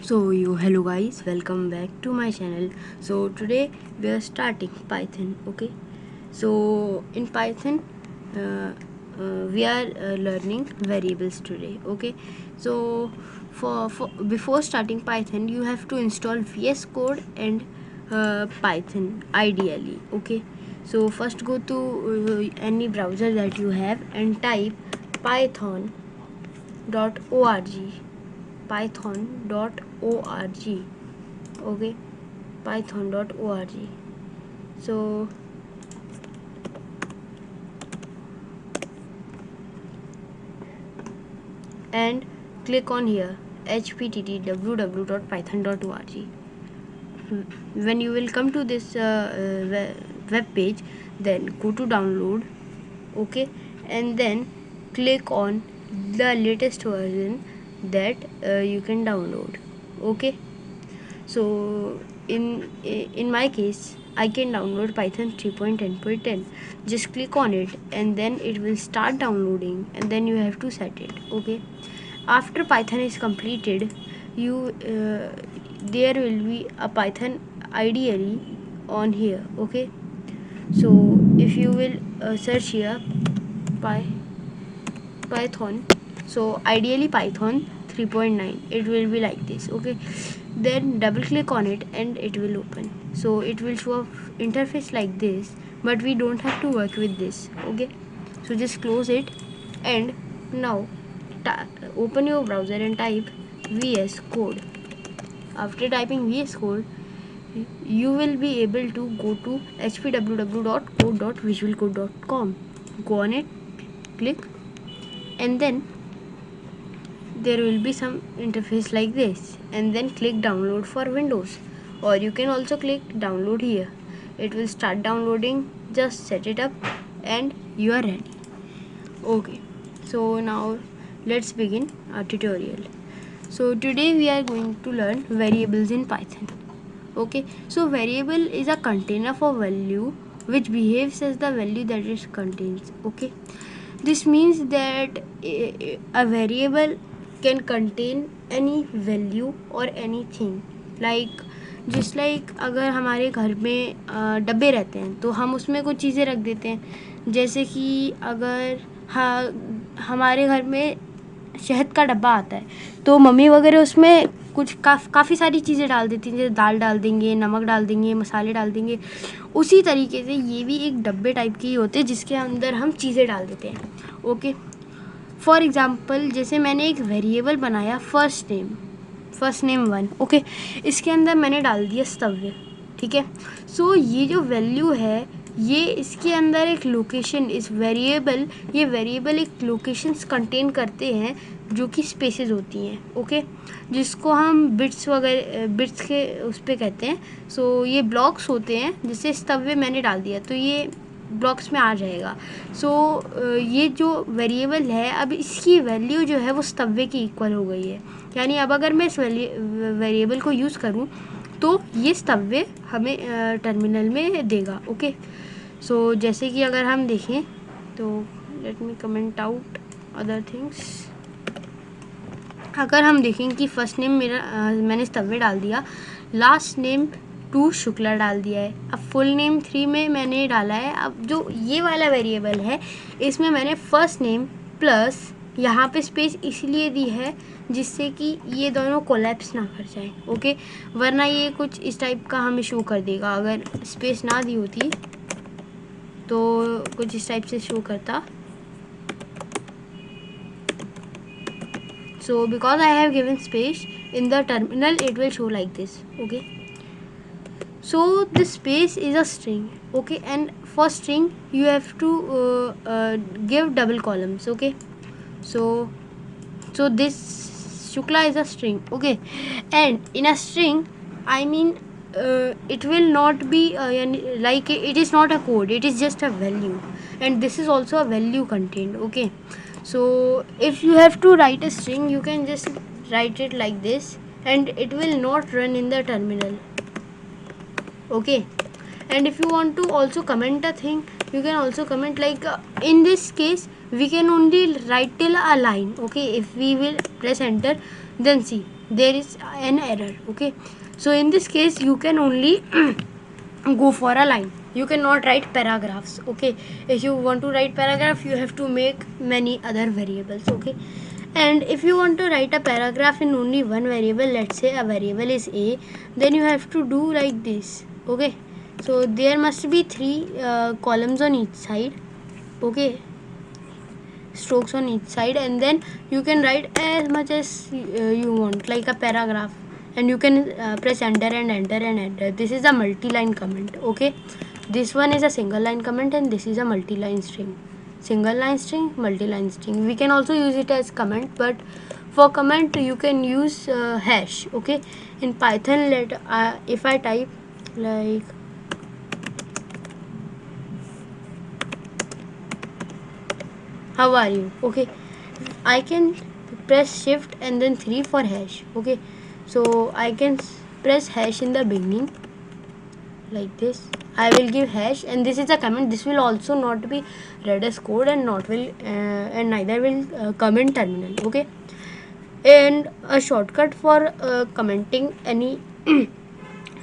Hello guys, welcome back to my channel. So today we are starting Python. Okay, so in Python uh, we are learning variables today. Okay, so for before starting Python you have to install VS Code and Python ideally. Okay, so first go to any browser that you have and type python.org, python.org. Okay, python.org. So and click on here http www.python.org. When you will come to this web page, then go to download. Okay, and then click on the latest version that you can download. Okay, so in my case I can download Python 3.10.10. Just click on it and then it will start downloading, and then you have to set it. Okay, after Python is completed, you there will be a Python IDE on here. Okay, so if you will search here Python, so ideally Python 3.9, it will be like this. Okay, then double click on it and it will open. So it will show a interface like this, but we don't have to work with this. Okay, so just close it and now open your browser and type VS Code. After typing VS Code, you will be able to go to hpww.code.visualcode.com. Go on it, click, and then there will be some interface like this, and then click download for Windows, or you can also click download here. It will start downloading. Just set it up and you are ready. Okay, so now let's begin our tutorial. So today we are going to learn variables in Python. Okay, so variable is a container for value which behaves as the value that it contains. Okay, this means that a variable can contain any value or anything. like जिस अगर हमारे घर में डब्बे रहते हैं तो हम उसमें कुछ चीज़ें रख देते हैं, जैसे कि अगर हमारे घर में शहद का डब्बा आता है तो मम्मी वगैरह उसमें कुछ काफ़ी सारी चीज़ें डाल देती हैं, जैसे दाल डाल देंगे, नमक डाल देंगे, मसाले डाल देंगे। उसी तरीके से ये भी एक डब्बे टाइप के ही होते हैं जिसके अंदर हम चीज़ें डाल देते हैं। ओके, फॉर एग्ज़ाम्पल जैसे मैंने एक वेरिएबल बनाया फर्स्ट नेम 1। ओके, इसके अंदर मैंने डाल दिया स्तव्य। ठीक है, सो ये जो वैल्यू है ये इसके अंदर एक लोकेशन, ये वेरिएबल एक लोकेशंस कंटेन करते हैं जो कि स्पेसेस होती हैं। ओके, जिसको हम बिट्स के उस पर कहते हैं। सो ये ब्लॉक्स होते हैं, जैसे स्तव्य मैंने डाल दिया तो ये ब्लॉक्स में आ जाएगा। सो ये जो वेरिएबल है अब इसकी वैल्यू जो है वो स्तव्य की इक्वल हो गई है, यानी अब अगर मैं इस वेरिएबल को यूज़ करूँ तो ये स्तव्य हमें टर्मिनल में देगा। ओके, सो जैसे कि अगर हम देखें तो late me comment out other things. अगर हम देखें कि फर्स्ट नेम मैंने स्तव्य डाल दिया, लास्ट नेम 2 शुक्ला डाल दिया है, अब फुल नेम 3 में मैंने डाला है। अब जो ये वाला वेरिएबल है इसमें मैंने फर्स्ट नेम प्लस यहाँ पे स्पेस इसलिए दी है जिससे कि ये दोनों कोलैप्स ना कर जाए। ओके, वरना ये कुछ इस टाइप का हमें शो कर देगा। अगर स्पेस ना दी होती तो कुछ इस टाइप से शो करता। So because I have given space in the terminal, it will show like this. Okay, so this space is a string. Okay, and for string you have to give double columns. Okay, so this Shukla is a string. Okay, and in a string I mean it will not be like it is not a code, it is just a value, and this is also a value contained. Okay, so if you have to write a string you can just write it like this and it will not run in the terminal. Okay, and if you want to also comment a thing you can also comment, like in this case we can only write till a line. Okay, if we will press enter, then see there is an error. Okay, so in this case you can only go for a line. You cannot write paragraphs. Okay, if you want to write paragraph, you have to make many other variables. Okay, and if you want to write a paragraph in only one variable, let's say a variable is a, then you have to do like this. Okay, so there must be three columns on each side. Okay, strokes on each side, and then you can write as much as you want, like a paragraph, and you can press enter and enter and enter. This is a multi-line comment. Okay, this one is a single line comment, and this is a multi-line string. Single line string, multi-line string. We can also use it as comment, but for comment you can use hash. Okay, in Python, if I type like how are you, okay, I can press shift and then 3 for hash. Okay, so I can press hash in the beginning like this. I will give hash, and this is a comment. This will also not be read as code, and not will and neither will come in terminal. Okay, and a shortcut for commenting any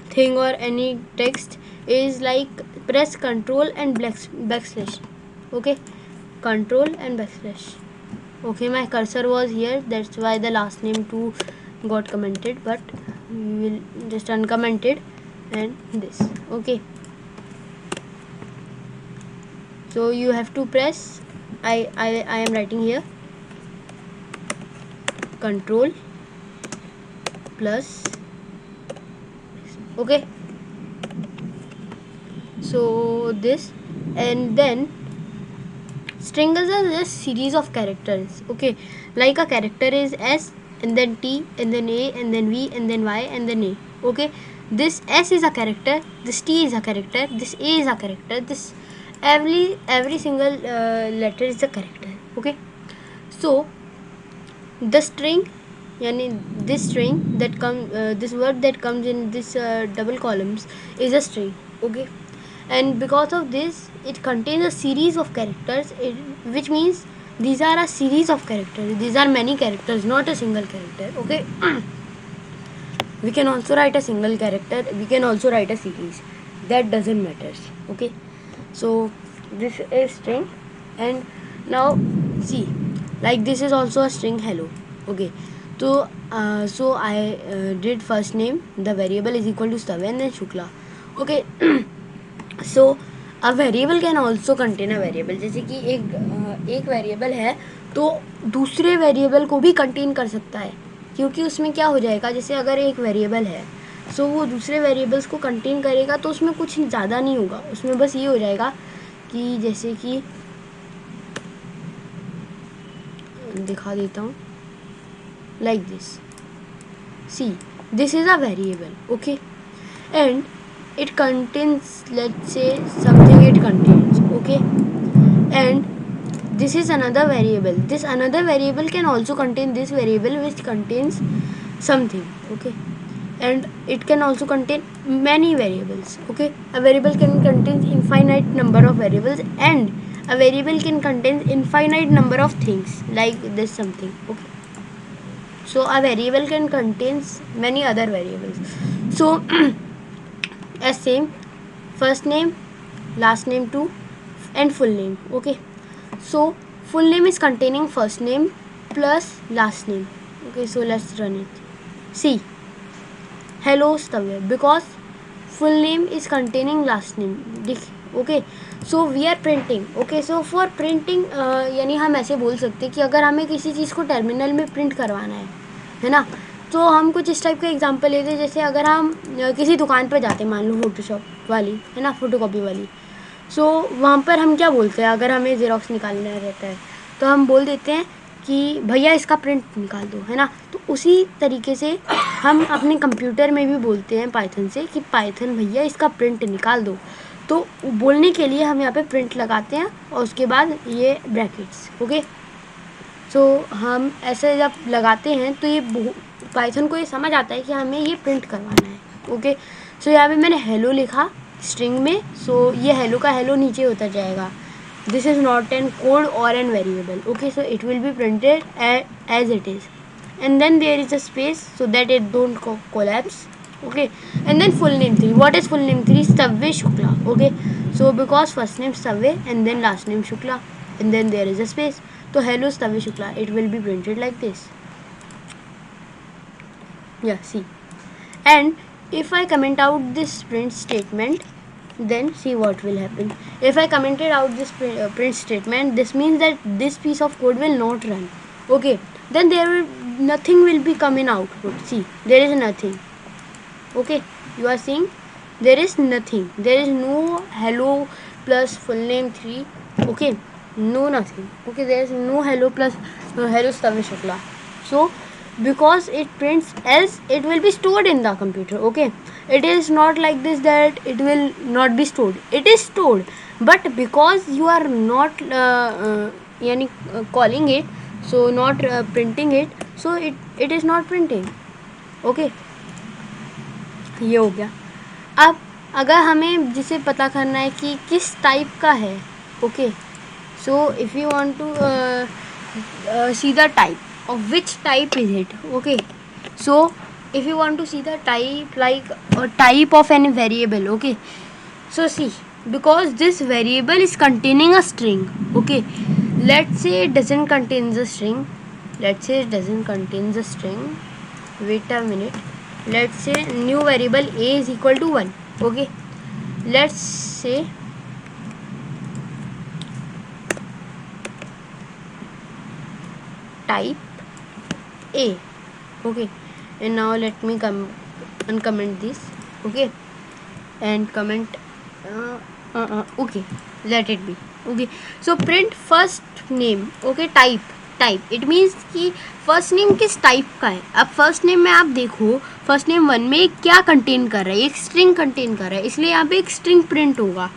thing or any text is like press control and backslash. Okay, control and backslash. Okay, my cursor was here, that's why the last name too got commented, but we will just uncomment it, and this. Okay, so you have to press, I am writing here control plus. Okay, so this, and then strings are just series of characters. Okay, like a character is S, and then T, and then A, and then V, and then Y, and then A. Okay, this S is a character, this T is a character, this A is a character, this every single letter is a character. Okay, so the string, yani this string that this word that comes in this double columns is a string. Okay, and because of this it contains a series of characters, which means these are a series of characters. These are many characters, not a single character. Okay, we can also write a single character, we can also write a series, that doesn't matter. Okay, so this is string, and now see, like this is also a string hello. Okay, so so I did first name, the variable is equal to Stavya, and then Shukla. Okay, so a variable can also contain a variable. जैसे कि एक variable है तो दूसरे variable को भी contain कर सकता है, क्योंकि उसमें क्या हो जाएगा, जैसे अगर एक वेरिएबल है सो वो दूसरे वेरिएबल्स को कंटेन करेगा, तो उसमें कुछ ज़्यादा नहीं होगा. उसमें बस ये हो जाएगा कि जैसे कि दिखा देता हूँ, like this. See, this is a variable. Okay, and it contains, let's say, something it contains. Okay, and this is another variable. This another variable can also contain this variable which contains something. Okay, and it can also contain many variables. Okay, a variable can contain infinite number of variables, and a variable can contain infinite number of things like this something. Okay, so a variable can contains many other variables. So as same, first name, last name too, and full name. Okay, so full name is containing first name plus last name. Okay, so let's run it. See, hello Stavya, because full name is containing last name. Okay, so we are printing. Okay, so for printing यानी हम ऐसे बोल सकते हैं कि अगर हमें किसी चीज़ को टर्मिनल में प्रिंट करवाना है ना, तो हम कुछ इस टाइप का एग्जांपल लेते हैं. जैसे अगर हम किसी दुकान पर जाते हैं, मान लो फोटोशॉप वाली है ना, फोटोकॉपी वाली, सो वहाँ पर हम क्या बोलते हैं, अगर हमें ज़ेरॉक्स निकालना रहता है तो हम बोल देते हैं कि भैया इसका प्रिंट निकाल दो, है ना. तो उसी तरीके से हम अपने कंप्यूटर में भी बोलते हैं पाइथन से कि पाइथन भैया इसका प्रिंट निकाल दो. तो बोलने के लिए हम यहाँ पे प्रिंट लगाते हैं और उसके बाद ये ब्रैकेट्स. ओके, सो हम ऐसे जब लगाते हैं तो ये पाइथन को ये समझ आता है कि हमें ये प्रिंट करवाना है. ओके, सो यहाँ पे मैंने हेलो लिखा स्ट्रिंग में. सो ये हेलो का हेलो नीचे होता जाएगा. This is not an code or an variable. Okay, so it will be printed as it is. and then there is a space so that it don't collapse. Okay, and then full name 3. What is full name 3? Savvay Shukla. Okay, so because first name Savvay and then last name Shukla and then there is a space, so hello Savvay Shukla, it will be printed like this. Yeah, see. And if I comment out this print statement, then see what will happen. If I commented out this print statement, this means that this piece of code will not run. Okay, then nothing will be coming output. See, there is nothing. Okay, you are seeing there is nothing. There is no hello plus full name 3. Okay, no nothing. Okay, there is no hello plus hello Savvay Shukla. So because it prints, else it will be stored in the computer. Okay, it is not like this that it will not be stored. It is stored, but because you are not calling it, so not printing it, so it is not printing. Okay, ये हो गया. अब अगर हमें जिसे पता करना है कि किस टाइप का है, okay, so if you want to see the type of which type is it. Okay, so if you want to see the type, like a type of any variable, okay, so see, because this variable is containing a string. Okay, let's say it doesn't contain the string. Wait a minute. Let's say new variable a is equal to 1. Okay, let's say type A. Okay, and now let me uncomment this. Okay, and comment okay, let it be. Okay, so print first name. Okay, type it means कि first name किस type का है. अब first name में आप देखो, first name 1 में क्या कंटेन कर रहा है, एक स्ट्रिंग कंटेन कर रहा है, इसलिए यहाँ पे एक स्ट्रिंग प्रिंट होगा.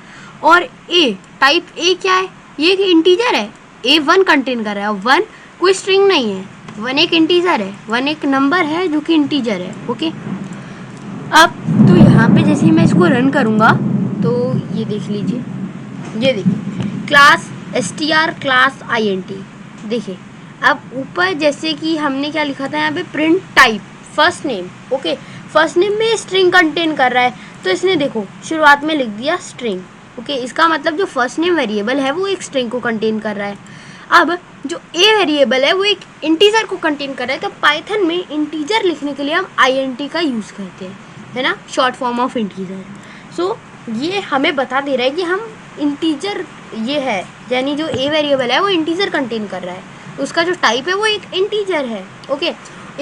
और ए टाइप ए क्या है, ये एक इंटीजर है. ए 1 कंटेन कर रहा है, 1 कोई स्ट्रिंग नहीं है, 1 एक इंटीजर है, 1 एक नंबर है जो कि इंटीजर है. ओके, अब तो यहाँ पे जैसे ही मैं इसको रन करूँगा तो ये देख लीजिए, ये देखिए क्लास str क्लास int. देखिए अब ऊपर जैसे कि हमने क्या लिखा था यहाँ पे, print type first name. Okay, first name में स्ट्रिंग कंटेन कर रहा है, तो इसने देखो शुरुआत में लिख दिया स्ट्रिंग. ओके, इसका मतलब जो फर्स्ट नेम वेरिएबल है वो एक स्ट्रिंग को कंटेन कर रहा है. अब जो ए वेरिएबल है वो एक इंटीजर को कंटेन कर रहा है. तो पाइथन में इंटीजर लिखने के लिए हम int का यूज़ करते हैं, है ना, शॉर्ट फॉर्म ऑफ इंटीजर. सो ये हमें बता दे रहा है कि हम इंटीजर ये है, यानी जो ए वेरिएबल है वो इंटीजर कंटेन कर रहा है, उसका जो टाइप है वो एक इंटीजर है. ओके,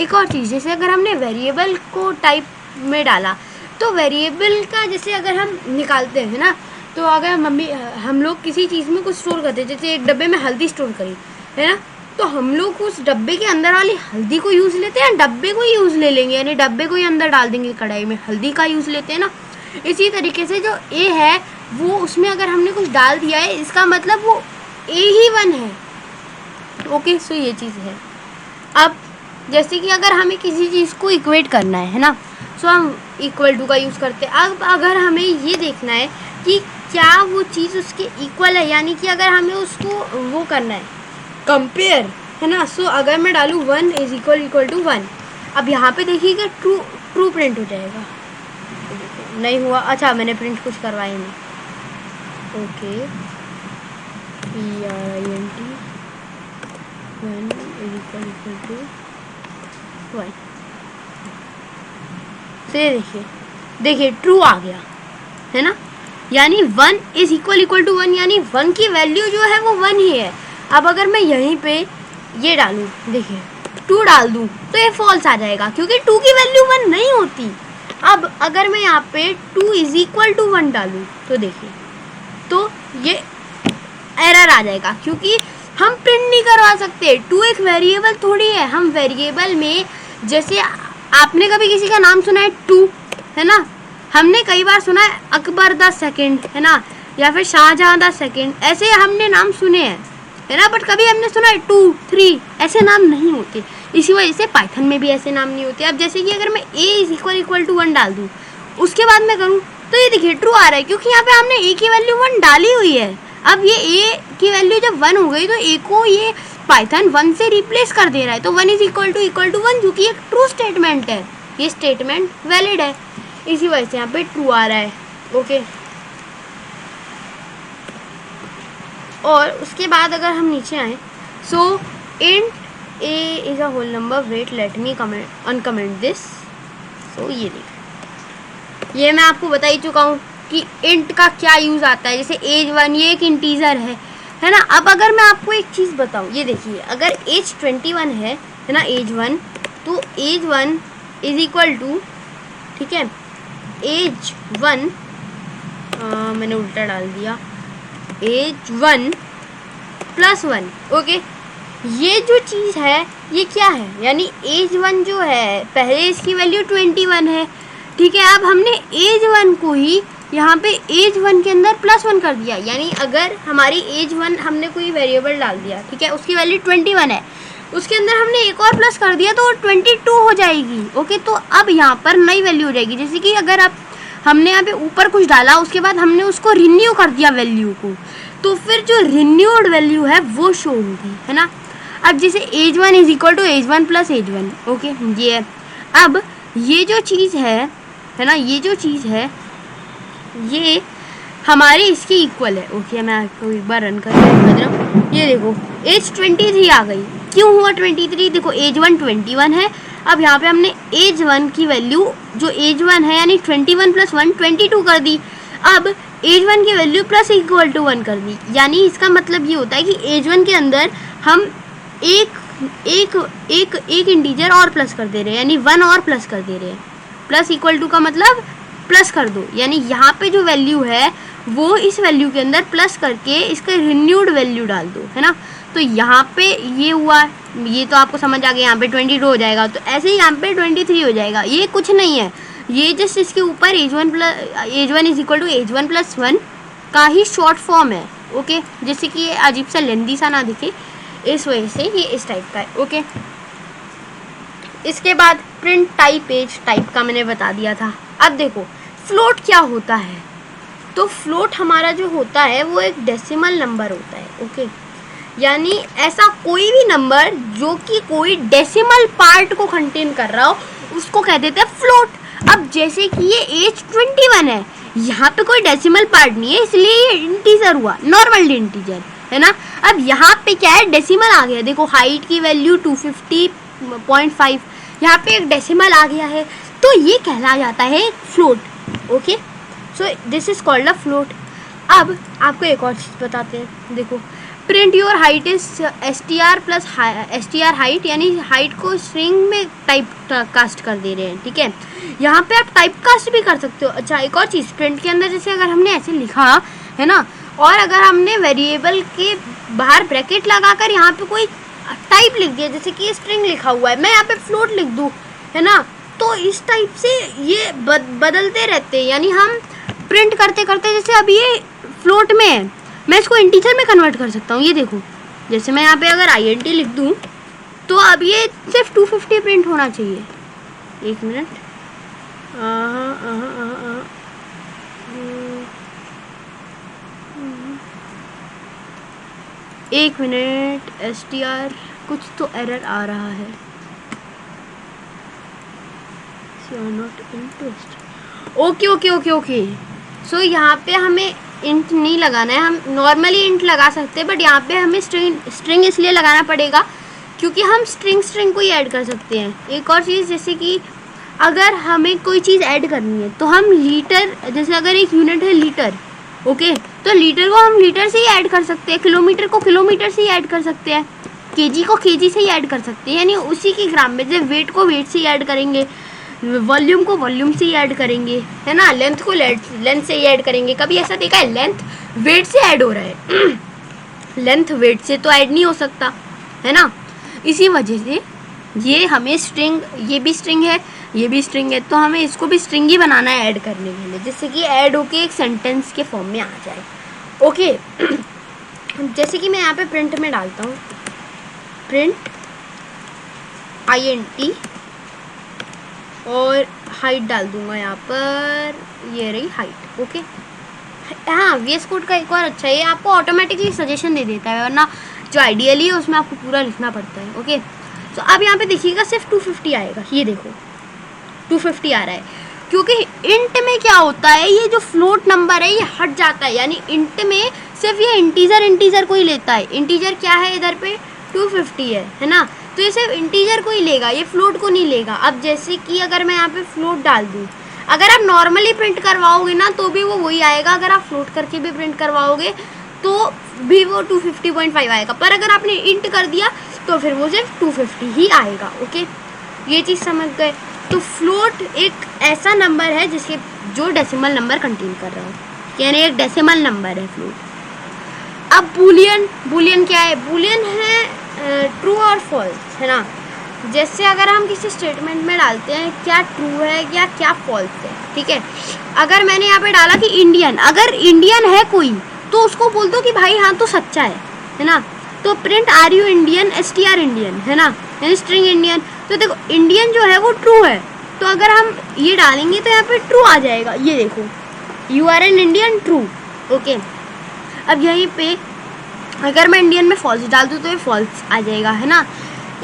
एक और चीज़, जैसे अगर हमने वेरिएबल को टाइप में डाला तो वेरिएबल का जैसे अगर हम निकालते हैं ना, तो अगर हम लोग किसी चीज़ में कुछ स्टोर करते हैं, जैसे एक डब्बे में हल्दी स्टोर करी है ना, तो हम लोग उस डब्बे के अंदर वाली हल्दी को यूज़ लेते हैं, डब्बे को यूज़ ले लेंगे, यानी डब्बे को ही अंदर डाल देंगे कढ़ाई में, हल्दी का यूज़ लेते हैं ना. इसी तरीके से जो ए है वो उसमें अगर हमने कुछ डाल दिया है, इसका मतलब वो ए ही 1 है. ओके, सो ये चीज़ है. अब जैसे कि अगर हमें किसी चीज़ को इक्वेट करना है ना, सो हम इक्वल टू का यूज़ करते हैं. अब अगर हमें ये देखना है कि क्या वो चीज़ उसके इक्वल है, यानी कि अगर हमें उसको वो करना है कंपेयर, है ना, सो अगर मैं डालूँ 1 इज इक्वल टू 1, अब यहाँ पे देखिएगा ट्रू प्रिंट हो जाएगा. नहीं हुआ, अच्छा मैंने प्रिंट कुछ करवाया नहीं. Okay, print 1 is equal to 1 से देखिए ट्रू आ गया, है ना, यानी 1 इज इक्वल टू 1, यानी 1 की वैल्यू जो है वो 1 ही है. अब अगर मैं यहीं पे ये डालूँ, देखिए 2 डाल दूँ तो ये फॉल्स आ जाएगा, क्योंकि 2 की वैल्यू 1 नहीं होती. अब अगर मैं यहाँ पे 2 इज इक्वल टू 1 डालूँ तो देखिए, तो ये एरर आ जाएगा, क्योंकि हम प्रिंट नहीं करवा सकते. 2 एक वेरिएबल थोड़ी है. हम वेरिएबल में, जैसे आपने कभी किसी का नाम सुना है 2, है ना, हमने कई बार सुना है अकबर द सेकंड, है ना, या फिर शाहजहां द सेकंड, ऐसे हमने नाम सुने हैं, है ना, बट कभी हमने सुना है 2, 3, ऐसे नाम नहीं होते. इसी वजह से पाइथन में भी ऐसे नाम नहीं होते. अब जैसे कि अगर मैं a इज इक्वल टू 1 डाल दूँ, उसके बाद मैं करूँ तो ये देखिए ट्रू आ रहा है, क्योंकि यहाँ पे हमने a की वैल्यू 1 डाली हुई है. अब ये a की वैल्यू जब 1 हो गई तो a को ये पाइथन 1 से रिप्लेस कर दे रहा है, तो 1 इज इक्वल टू 1, जो कि एक ट्रू स्टेटमेंट है, ये स्टेटमेंट वैलिड है, इसी वजह से यहाँ पे ट्रू आ रहा है। ओके, और उसके बाद अगर हम नीचे आए, so int a is a whole number, wait let me comment uncomment this. So ये देखो, ये मैं आपको बता ही चुका हूँ कि इंट का क्या यूज़ आता है। जैसे एज 1 ये एक इंटीजर है ना। अब अगर मैं आपको एक चीज़ बताऊँ, ये देखिए, अगर एज 21 है ना, एज 1, तो एज 1 इज इक्वल टू, ठीक है, एज 1 मैंने उल्टा डाल दिया, एज 1 प्लस 1। ओके, ये जो चीज़ है ये क्या है, यानी एज 1 जो है, पहले इसकी वैल्यू 21 है, ठीक है। अब हमने एज 1 को ही यहाँ पे एज 1 के अंदर प्लस 1 कर दिया, यानी अगर हमारी एज 1 हमने कोई वेरिएबल डाल दिया, ठीक है, उसकी वैल्यू 21 है, उसके अंदर हमने एक और प्लस कर दिया तो 22 हो जाएगी। ओके, तो अब यहाँ पर नई वैल्यू हो जाएगी। जैसे कि अगर आप हमने यहाँ पे ऊपर कुछ डाला, उसके बाद हमने उसको रिन्यू कर दिया वैल्यू को, तो फिर जो रिन्यूड वैल्यू है वो शो होगी, है ना। अब जैसे as 1 is equal to as 1 plus as 1, okay, ये है। अब ये जो चीज़ है ना, ये जो चीज़ है ये हमारी इसकी इक्वल है। ओके, मैं आपको एक बार रन कर रहा हूँ, ये देखो एज 23 आ गई। क्यों हुआ 23? देखो एज 1 21 है, अब यहाँ पे हमने एज 1 की वैल्यू जो एज 1 है यानी 21 प्लस 1 22 कर दी। अब एज 1 की वैल्यू प्लस इक्वल टू 1 कर दी, यानी इसका मतलब ये होता है कि एज 1 के अंदर हम एक इंटीजर और प्लस कर दे रहे हैं, यानी 1 और प्लस कर दे रहे हैं। प्लस इक्वल टू का मतलब प्लस कर दो, यानी यहाँ पे जो वैल्यू है वो इस वैल्यू के अंदर प्लस करके इसका रिन्यूड वैल्यू डाल दो, है ना। तो यहाँ पे ये हुआ, ये तो आपको समझ आ गया, यहाँ पे 22 हो जाएगा, तो ऐसे ही यहाँ पे 23 हो जाएगा। ये कुछ नहीं है, ये जस्ट इसके ऊपर as 1 is equal to as 1 plus 1 का ही शॉर्ट फॉर्म है। ओके, जैसे कि ये अजीब सा लेंदी सा ना दिखे, इस वजह से ये इस टाइप का है। ओके, इसके बाद प्रिंट टाइप एज टाइप का मैंने बता दिया था। अब देखो फ्लोट क्या होता है, तो फ्लोट हमारा जो होता है वो एक डेसिमल नंबर होता है। ओके, यानी ऐसा कोई भी नंबर जो कि कोई डेसिमल पार्ट को कंटेन कर रहा हो उसको कह देते हैं फ्लोट। अब जैसे कि ये एज 21 है, यहाँ पे कोई डेसिमल पार्ट नहीं है, इसलिए ये इंटीजर हुआ, नॉर्मल इंटीजर, है ना। अब यहाँ पे क्या है, डेसिमल आ गया। देखो हाइट की वैल्यू 250.5, यहाँ पे एक डेसिमल आ गया है, तो ये कहला जाता है float. Okay, so this is called a float. अब आपको एक और चीज़ बताते हैं, देखो print your height is str plus str height, यानी हाइट को स्ट्रिंग में टाइप कास्ट कर दे रहे हैं, ठीक है। यहाँ पे आप टाइप कास्ट भी कर सकते हो। अच्छा, एक और चीज़, प्रिंट के अंदर जैसे अगर हमने ऐसे लिखा है ना, और अगर हमने वेरिएबल के बाहर ब्रैकेट लगाकर यहाँ पे कोई टाइप लिख दिया, जैसे कि स्ट्रिंग लिखा हुआ है, मैं यहाँ पे फ्लोट लिख दूँ, है ना, तो इस टाइप से ये बदलते रहते हैं। यानी हम प्रिंट करते करते, जैसे अब ये फ्लोट में है, मैं इसको इंटीजर में कन्वर्ट कर सकता हूँ। ये देखो, जैसे मैं यहाँ पे अगर int लिख दूँ तो अब ये सिर्फ 250 प्रिंट होना चाहिए। एक मिनट, एक मिनट, str कुछ तो एरर आ रहा है, ओके। सो यहाँ पे हमें इंट नहीं लगाना है, हम नॉर्मली इंट लगा सकते हैं, बट यहाँ पे हमें स्ट्रिंग इसलिए लगाना पड़ेगा क्योंकि हम स्ट्रिंग को ही ऐड कर सकते हैं। एक और चीज़, जैसे कि अगर हमें कोई चीज़ ऐड करनी है तो हम लीटर, जैसे अगर एक यूनिट है लीटर, ओके, तो लीटर को हम लीटर से ही ऐड कर सकते हैं, किलोमीटर को किलोमीटर से ही ऐड कर सकते हैं, केजी को केजी से ही ऐड कर सकते हैं, यानी उसी की ग्राम में। जैसे वेट को वेट से ही ऐड करेंगे, वॉल्यूम को वॉल्यूम से ही ऐड करेंगे, है ना, लेंथ को लेंथ से ही ऐड करेंगे। कभी ऐसा देखा है लेंथ वेट से ऐड हो रहा है लेंथ वेट से तो ऐड नहीं हो सकता, है ना। इसी वजह से ये हमें स्ट्रिंग, ये भी स्ट्रिंग है, ये भी स्ट्रिंग है, तो हमें इसको भी स्ट्रिंग ही बनाना है ऐड करने के लिए, जिससे कि ऐड होके एक सेंटेंस के फॉर्म में आ जाए। ओके जैसे कि मैं यहाँ पे प्रिंट में डालता हूँ, प्रिंट int और हाइट डाल दूंगा यहाँ पर, ये रही हाइट। ओके, हाँ, VS कोड का एक और अच्छा है, ये आपको ऑटोमेटिकली सजेशन दे देता है, वरना जो आइडियली है उसमें आपको पूरा लिखना पड़ता है। ओके, तो अब यहाँ पे देखिएगा सिर्फ 250 आएगा, ये देखो 250 आ रहा है, क्योंकि इंट में क्या होता है, ये जो फ्लोट नंबर है ये हट जाता है, यानी इंट में सिर्फ ये इंटीजर को ही लेता है। इंटीजर क्या है इधर पे 250 है ना, तो ये सिर्फ इंटीजर को ही लेगा, ये फ्लोट को नहीं लेगा। अब जैसे कि अगर मैं यहाँ पे फ्लोट डाल दूँ, अगर आप नॉर्मली प्रिंट करवाओगे ना तो भी वो वही आएगा, अगर आप फ्लोट करके भी प्रिंट करवाओगे तो भी वो 250.5 आएगा, पर अगर आपने इंट कर दिया तो फिर वो सिर्फ 250 ही आएगा। ओके, ये चीज़ समझ गए। तो फ्लोट एक ऐसा नंबर है जिसके जो डेसिमल नंबर कंटेन कर रहा हो, यानी एक डेसिमल नंबर है फ्लोट। अब बूलियन क्या है, बूलियन है ट्रू और फॉल्स, है ना। जैसे अगर हम किसी स्टेटमेंट में डालते हैं क्या ट्रू है या क्या फॉल्स है, ठीक है। अगर मैंने यहाँ पे डाला कि इंडियन, अगर इंडियन है कोई तो उसको बोल दो कि भाई हाँ तो सच्चा है ना। तो print are you Indian, STR Indian, है ना, यानी स्ट्रिंग इंडियन। तो देखो इंडियन जो है वो ट्रू है, तो अगर हम ये डालेंगे तो यहाँ पे ट्रू आ जाएगा, ये देखो you are an Indian true. Okay, अब यहीं पे अगर मैं इंडियन में फॉल्स डाल दूँ तो ये फॉल्स आ जाएगा, है ना।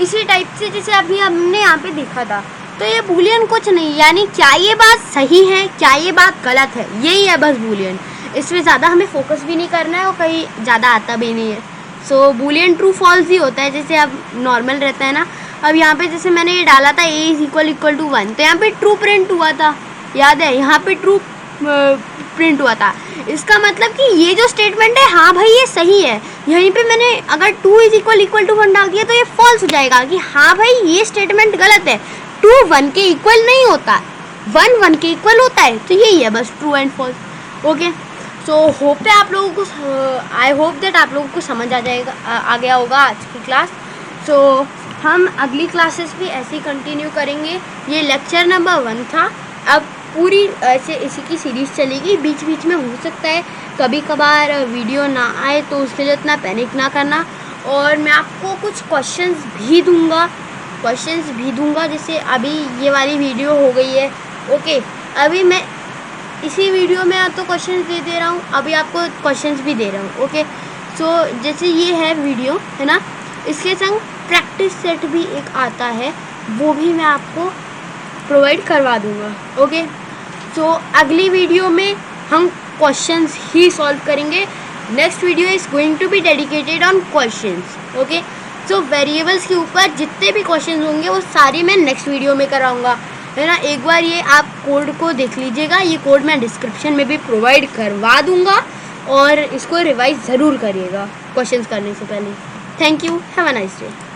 इसी टाइप से जैसे अभी हमने यहाँ पे देखा था, तो ये बूलियन कुछ नहीं, यानी क्या ये बात सही है क्या ये बात गलत है, यही है बस बूलियन। इसमें ज़्यादा हमें फोकस भी नहीं करना है और कहीं ज़्यादा आता भी नहीं है। सो बूलियन ट्रू फॉल्स ही होता है, जैसे अब नॉर्मल रहता है ना। अब यहाँ पे जैसे मैंने ये डाला था A = = 1, तो यहाँ पे ट्रू प्रिंट हुआ था, याद है, यहाँ पे ट्रू प्रिंट हुआ था। इसका मतलब कि ये जो स्टेटमेंट है हाँ भाई ये सही है। यहीं पे मैंने अगर 2 = 1 डाल दिया तो ये फॉल्स हो जाएगा कि हाँ भाई ये स्टेटमेंट गलत है, 2 1 के इक्वल नहीं होता, 1 1 के इक्वल होता है। तो यही है बस true and false. Okay, so hope है आप लोगों को, आई होप दैट आप लोगों को समझ आ गया होगा आज की क्लास। सो हम अगली क्लासेस भी ऐसे ही कंटिन्यू करेंगे। ये लेक्चर नंबर 1 था, अब पूरी ऐसे इसी की सीरीज़ चलेगी। बीच बीच में हो सकता है कभी कभार वीडियो ना आए, तो उसके लिए इतना पैनिक ना करना। और मैं आपको कुछ क्वेश्चंस भी दूंगा, जैसे अभी ये वाली वीडियो हो गई है। ओके, अभी मैं इसी वीडियो में तो क्वेश्चंस दे रहा हूँ, अभी आपको क्वेश्चंस भी दे रहा हूँ। ओके, सो जैसे ये है वीडियो, है ना, इसके संग प्रैक्टिस सेट भी एक आता है, वो भी मैं आपको प्रोवाइड करवा दूँगा। ओके, सो अगली वीडियो में हम क्वेश्चंस ही सॉल्व करेंगे। Next video is going to be dedicated on questions. Okay, so variables के ऊपर जितने भी क्वेश्चंस होंगे वो सारे मैं नेक्स्ट वीडियो में कराऊंगा, है ना। एक बार ये आप कोड को देख लीजिएगा, ये कोड मैं डिस्क्रिप्शन में भी प्रोवाइड करवा दूंगा, और इसको रिवाइज ज़रूर करिएगा क्वेश्चंस करने से पहले। Thank you, have a nice day.